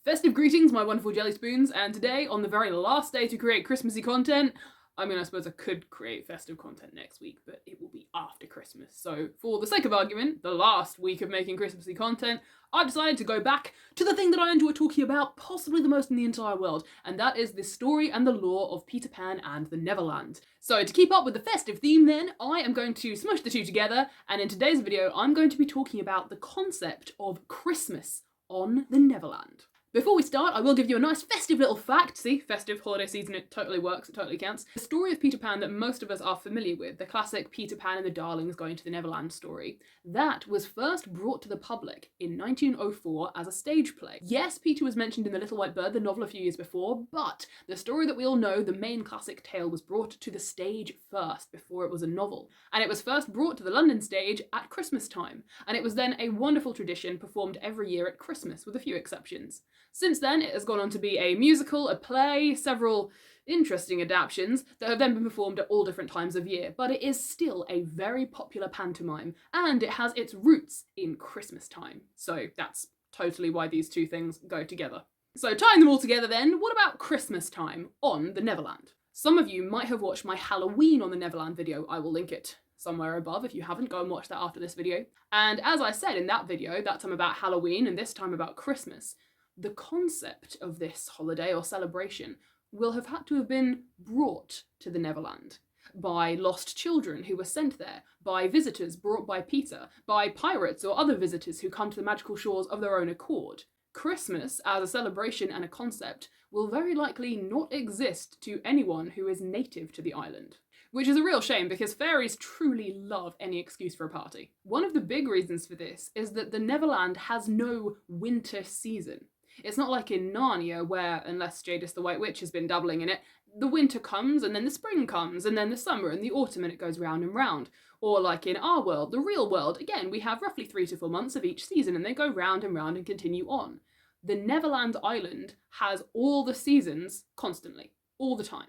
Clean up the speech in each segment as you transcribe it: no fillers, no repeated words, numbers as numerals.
Festive greetings, my wonderful jelly spoons, and today, on the very last day to create Christmassy content, I suppose I could create festive content next week, but it will be after Christmas. So, for the sake of argument, the last week of making Christmassy content, I decided to go back to the thing that I enjoy talking about possibly the most in the entire world, and that is the story and the lore of Peter Pan and the Neverland. So, to keep up with the festive theme then, I am going to smush the two together, and in today's video, I'm going to be talking about the concept of Christmas on the Neverland. Before we start, I will give you a nice festive little fact. See, festive, holiday season, it totally works, it totally counts. The story of Peter Pan that most of us are familiar with, the classic Peter Pan and the Darlings going to the Neverland story, that was first brought to the public in 1904 as a stage play. Yes, Peter was mentioned in The Little White Bird, the novel, a few years before, but the story that we all know, the main classic tale, was brought to the stage first before it was a novel. And it was first brought to the London stage at Christmas time, and it was then a wonderful tradition performed every year at Christmas, with a few exceptions. Since then, it has gone on to be a musical, a play, several interesting adaptations that have then been performed at all different times of year, but it is still a very popular pantomime, and it has its roots in Christmas time. So that's totally why these two things go together. So tying them all together then, what about Christmas time on the Neverland? Some of you might have watched my Halloween on the Neverland video. I will link it somewhere above. If you haven't, go and watch that after this video. And as I said in that video, that time about Halloween and this time about Christmas, the concept of this holiday or celebration will have had to have been brought to the Neverland by lost children who were sent there, by visitors brought by Peter, by pirates or other visitors who come to the magical shores of their own accord. Christmas, as a celebration and a concept, will very likely not exist to anyone who is native to the island. Which is a real shame because fairies truly love any excuse for a party. One of the big reasons for this is that the Neverland has no winter season. It's not like in Narnia where, unless Jadis the White Witch has been dabbling in it, the winter comes and then the spring comes and then the summer and the autumn and it goes round and round. Or like in our world, the real world, again, we have roughly 3 to 4 months of each season and they go round and round and continue on. The Neverland Island has all the seasons constantly, all the time.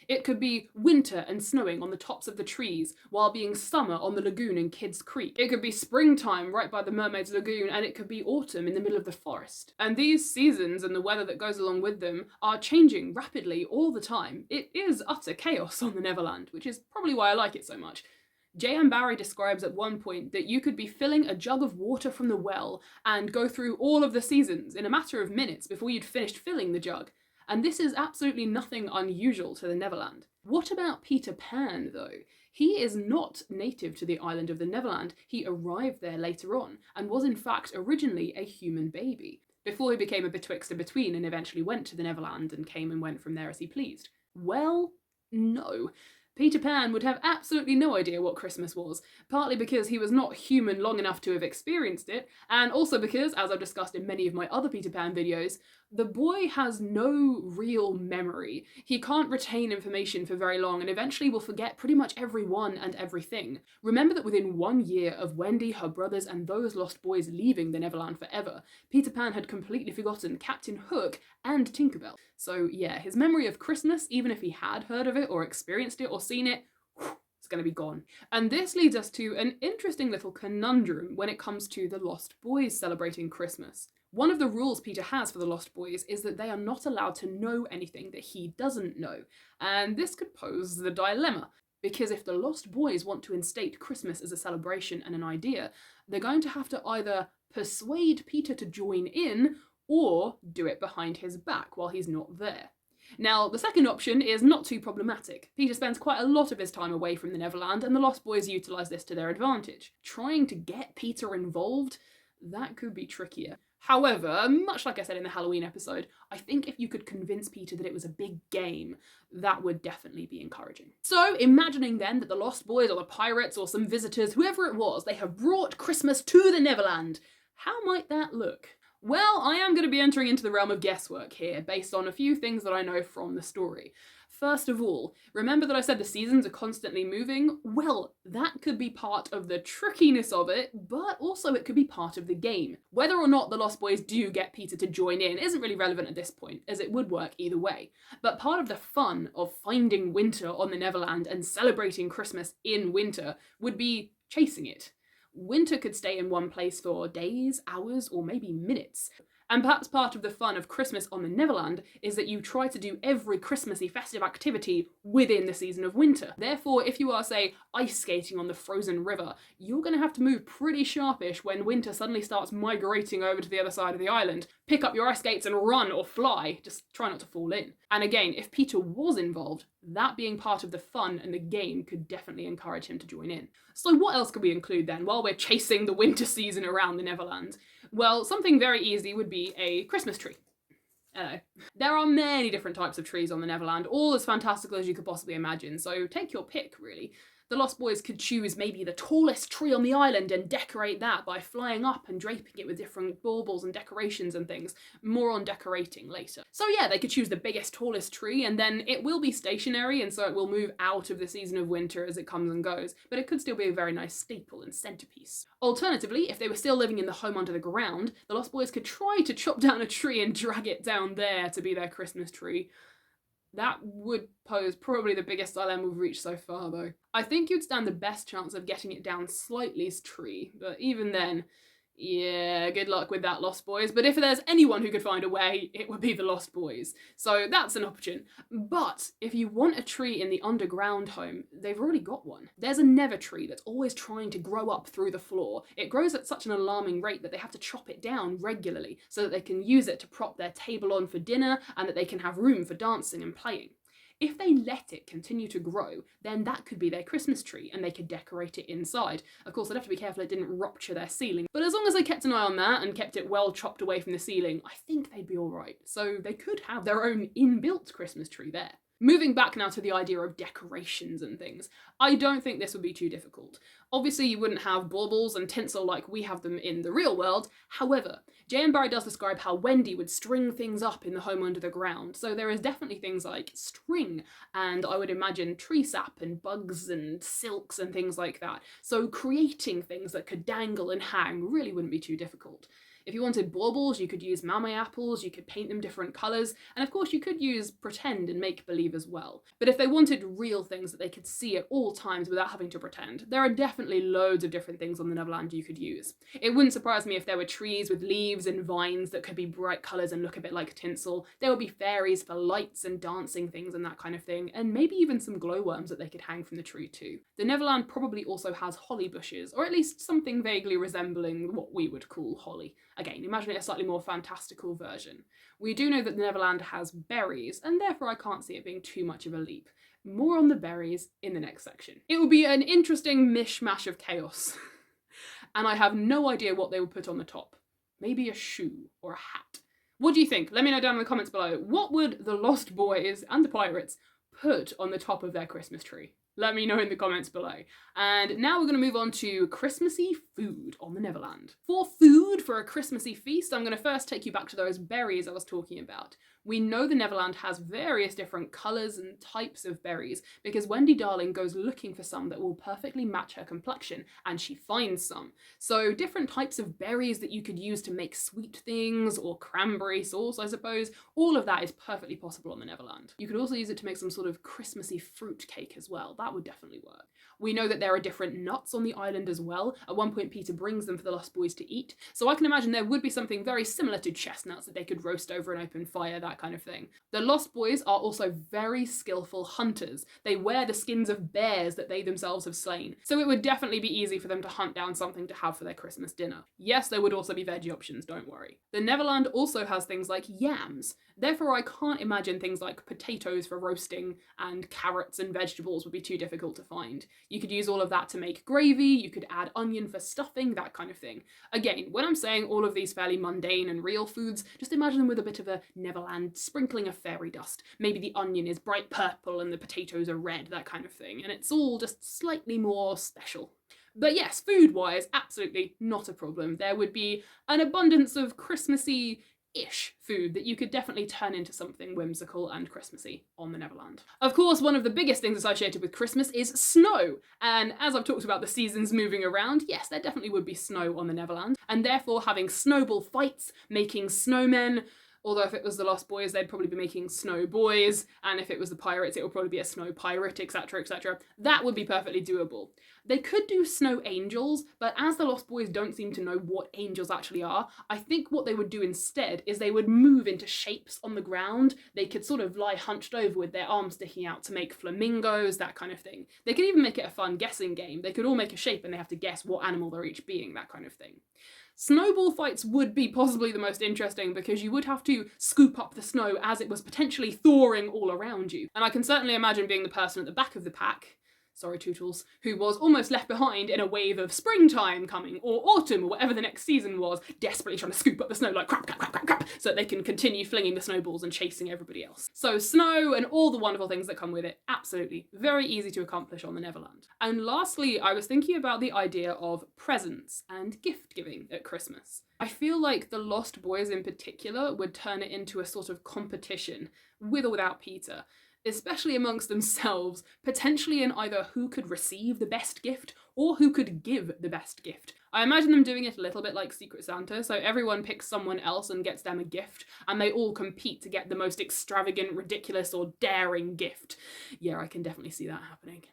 It could be winter and snowing on the tops of the trees, while being summer on the lagoon in Kidd's Creek. It could be springtime right by the Mermaid's Lagoon, and it could be autumn in the middle of the forest. And these seasons and the weather that goes along with them are changing rapidly all the time. It is utter chaos on the Neverland, which is probably why I like it so much. J.M. Barrie describes at one point that you could be filling a jug of water from the well and go through all of the seasons in a matter of minutes before you'd finished filling the jug. And this is absolutely nothing unusual to the Neverland. What about Peter Pan, though? He is not native to the island of the Neverland. He arrived there later on, and was in fact originally a human baby, before he became a betwixt and between and eventually went to the Neverland and came and went from there as he pleased. Well, no. Peter Pan would have absolutely no idea what Christmas was, partly because he was not human long enough to have experienced it, and also because, as I've discussed in many of my other Peter Pan videos, the boy has no real memory. He can't retain information for very long and eventually will forget pretty much everyone and everything. Remember that within 1 year of Wendy, her brothers, and those lost boys leaving the Neverland forever, Peter Pan had completely forgotten Captain Hook and Tinkerbell. So yeah, his memory of Christmas, even if he had heard of it or experienced it or seen it, it's going to be gone. And this leads us to an interesting little conundrum when it comes to the Lost Boys celebrating Christmas. One of the rules Peter has for the Lost Boys is that they are not allowed to know anything that he doesn't know. And this could pose the dilemma, because if the Lost Boys want to instate Christmas as a celebration and an idea, they're going to have to either persuade Peter to join in, or do it behind his back while he's not there. Now, the second option is not too problematic. Peter spends quite a lot of his time away from the Neverland, and the Lost Boys utilise this to their advantage. Trying to get Peter involved, that could be trickier. However, much like I said in the Halloween episode, I think if you could convince Peter that it was a big game, that would definitely be encouraging. So, imagining then that the Lost Boys or the pirates or some visitors, whoever it was, they have brought Christmas to the Neverland, how might that look? Well, I am going to be entering into the realm of guesswork here, based on a few things that I know from the story. First of all, remember that I said the seasons are constantly moving? Well, that could be part of the trickiness of it, but also it could be part of the game. Whether or not the Lost Boys do get Peter to join in isn't really relevant at this point, as it would work either way. But part of the fun of finding winter on the Neverland and celebrating Christmas in winter would be chasing it. Winter could stay in one place for days, hours, or maybe minutes. And perhaps part of the fun of Christmas on the Neverland is that you try to do every Christmassy festive activity within the season of winter. Therefore, if you are, say, ice skating on the frozen river, you're going to have to move pretty sharpish when winter suddenly starts migrating over to the other side of the island. Pick up your ice skates and run or fly, just try not to fall in. And again, if Peter was involved, that being part of the fun and the game could definitely encourage him to join in. So what else could we include then while we're chasing the winter season around the Neverland? Well, something very easy would be a Christmas tree. There are many different types of trees on the Neverland, all as fantastical as you could possibly imagine, so take your pick, really. The Lost Boys could choose maybe the tallest tree on the island and decorate that by flying up and draping it with different baubles and decorations and things. More on decorating later. So yeah, they could choose the biggest, tallest tree, and then it will be stationary, and so it will move out of the season of winter as it comes and goes, but it could still be a very nice staple and centerpiece. Alternatively, if they were still living in the home under the ground, the Lost Boys could try to chop down a tree and drag it down there to be their Christmas tree. That would pose probably the biggest dilemma we've reached so far, though. I think you'd stand the best chance of getting it down Slightly's tree, but even then, yeah, good luck with that, Lost Boys. But if there's anyone who could find a way, it would be the Lost Boys. So that's an option. But if you want a tree in the underground home, they've already got one. There's a Never tree that's always trying to grow up through the floor. It grows at such an alarming rate that they have to chop it down regularly so that they can use it to prop their table on for dinner and that they can have room for dancing and playing. If they let it continue to grow, then that could be their Christmas tree and they could decorate it inside. Of course, they'd have to be careful it didn't rupture their ceiling, but as long as they kept an eye on that and kept it well chopped away from the ceiling, I think they'd be all right. So they could have their own inbuilt Christmas tree there. Moving back now to the idea of decorations and things, I don't think this would be too difficult. Obviously, you wouldn't have baubles and tinsel like we have them in the real world. However, J.M. Barrie does describe how Wendy would string things up in the home under the ground, so there is definitely things like string, and I would imagine tree sap and bugs and silks and things like that. So creating things that could dangle and hang really wouldn't be too difficult. If you wanted baubles, you could use mamey apples, you could paint them different colours, and of course you could use pretend and make-believe as well. But if they wanted real things that they could see at all times without having to pretend, there are definitely loads of different things on the Neverland you could use. It wouldn't surprise me if there were trees with leaves and vines that could be bright colours and look a bit like tinsel. There would be fairies for lights and dancing things and that kind of thing, and maybe even some glowworms that they could hang from the tree too. The Neverland probably also has holly bushes, or at least something vaguely resembling what we would call holly. Again, imagine it a slightly more fantastical version. We do know that the Neverland has berries, and therefore I can't see it being too much of a leap. More on the berries in the next section. It will be an interesting mishmash of chaos, and I have no idea what they would put on the top. Maybe a shoe or a hat. What do you think? Let me know down in the comments below. What would the Lost Boys and the pirates put on the top of their Christmas tree? Let me know in the comments below. And now we're going to move on to Christmassy food on the Neverland. For food for a Christmassy feast, I'm going to first take you back to those berries I was talking about. We know the Neverland has various different colours and types of berries because Wendy Darling goes looking for some that will perfectly match her complexion, and she finds some. So different types of berries that you could use to make sweet things or cranberry sauce, I suppose, all of that is perfectly possible on the Neverland. You could also use it to make some sort of Christmassy fruit cake as well. That would definitely work. We know that there are different nuts on the island as well. At one point, Peter brings them for the Lost Boys to eat. So I can imagine there would be something very similar to chestnuts that they could roast over an open fire, that kind of thing. The Lost Boys are also very skillful hunters. They wear the skins of bears that they themselves have slain. So it would definitely be easy for them to hunt down something to have for their Christmas dinner. Yes, there would also be veggie options, don't worry. The Neverland also has things like yams. Therefore, I can't imagine things like potatoes for roasting and carrots and vegetables would be too difficult to find. You could use all of that to make gravy, you could add onion for stuffing, that kind of thing. Again, when I'm saying all of these fairly mundane and real foods, just imagine them with a bit of a Neverland sprinkling of fairy dust. Maybe the onion is bright purple and the potatoes are red, that kind of thing, and it's all just slightly more special. But yes, food-wise, absolutely not a problem. There would be an abundance of Christmassy-ish food that you could definitely turn into something whimsical and Christmassy on the Neverland. Of course, one of the biggest things associated with Christmas is snow, and as I've talked about the seasons moving around, yes, there definitely would be snow on the Neverland, and therefore having snowball fights, making snowmen, Although if it was the Lost Boys, they'd probably be making snow boys, and if it was the pirates, it would probably be a snow pirate, etc, etc. That would be perfectly doable. They could do snow angels, but as the Lost Boys don't seem to know what angels actually are, I think what they would do instead is they would move into shapes on the ground. They could sort of lie hunched over with their arms sticking out to make flamingos, that kind of thing. They could even make it a fun guessing game. They could all make a shape and they have to guess what animal they're each being, that kind of thing. Snowball fights would be possibly the most interesting because you would have to scoop up the snow as it was potentially thawing all around you. And I can certainly imagine being the person at the back of the pack, sorry Tootles, who was almost left behind in a wave of springtime coming, or autumn, or whatever the next season was, desperately trying to scoop up the snow like crap, crap, crap, crap, crap, so that they can continue flinging the snowballs and chasing everybody else. So snow and all the wonderful things that come with it, absolutely, very easy to accomplish on the Neverland. And lastly, I was thinking about the idea of presents and gift giving at Christmas. I feel like the Lost Boys in particular would turn it into a sort of competition, with or without Peter, especially amongst themselves, potentially in either who could receive the best gift or who could give the best gift. I imagine them doing it a little bit like Secret Santa, so everyone picks someone else and gets them a gift, and they all compete to get the most extravagant, ridiculous, or daring gift. Yeah, I can definitely see that happening.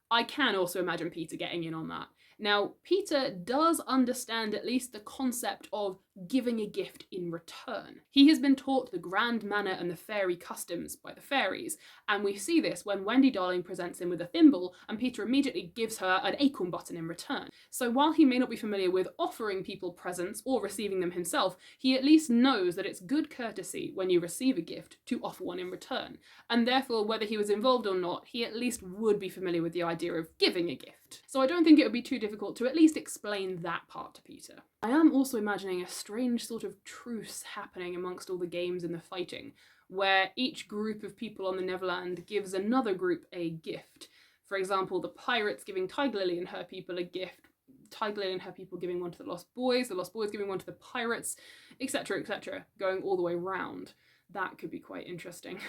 I can also imagine Peter getting in on that. Now, Peter does understand at least the concept of giving a gift in return. He has been taught the grand manner and the fairy customs by the fairies, and we see this when Wendy Darling presents him with a thimble and Peter immediately gives her an acorn button in return. So while he may not be familiar with offering people presents or receiving them himself, he at least knows that it's good courtesy when you receive a gift to offer one in return, and therefore whether he was involved or not, he at least would be familiar with the idea of giving a gift. So I don't think it would be too difficult to at least explain that part to Peter. I am also imagining a strange sort of truce happening amongst all the games and the fighting, where each group of people on the Neverland gives another group a gift. For example, the pirates giving Tiger Lily and her people a gift, Tiger Lily and her people giving one to the Lost Boys giving one to the pirates, etc, etc, going all the way round. That could be quite interesting.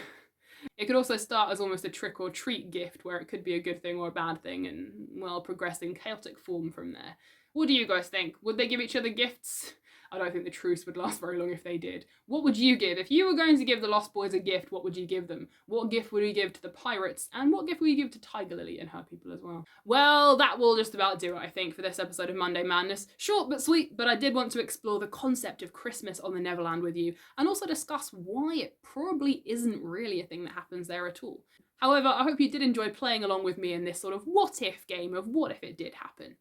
It could also start as almost a trick or treat gift where it could be a good thing or a bad thing and, well, progress in chaotic form from there. What do you guys think? Would they give each other gifts? I don't think the truce would last very long if they did. What would you give? If you were going to give the Lost Boys a gift, what would you give them? What gift would you give to the pirates? And what gift would you give to Tiger Lily and her people as well? Well, that will just about do it, I think, for this episode of Monday Madness. Short but sweet, but I did want to explore the concept of Christmas on the Neverland with you, and also discuss why it probably isn't really a thing that happens there at all. However, I hope you did enjoy playing along with me in this sort of what-if game of what if it did happen.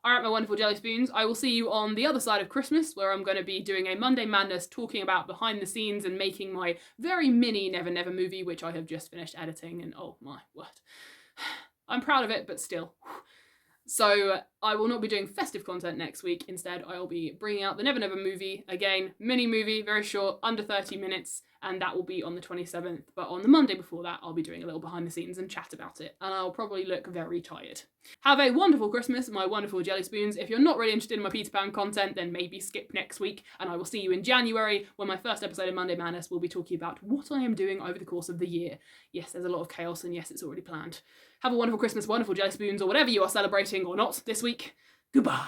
Alright, my wonderful jelly spoons, I will see you on the other side of Christmas, where I'm going to be doing a Monday Madness talking about behind the scenes and making my very mini Never Never movie, which I have just finished editing, and oh my word. I'm proud of it, but still. So I will not be doing festive content next week. Instead, I'll be bringing out the Never Never movie. Again, mini movie, very short, under 30 minutes, and that will be on the 27th. But on the Monday before that, I'll be doing a little behind the scenes and chat about it, and I'll probably look very tired. Have a wonderful Christmas, my wonderful jelly spoons. If you're not really interested in my Peter Pan content, then maybe skip next week, and I will see you in January, when my first episode of Monday Madness will be talking about what I am doing over the course of the year. Yes, there's a lot of chaos, and yes, it's already planned. Have a wonderful Christmas, wonderful jelly spoons, or whatever you are celebrating or not this week. Goodbye.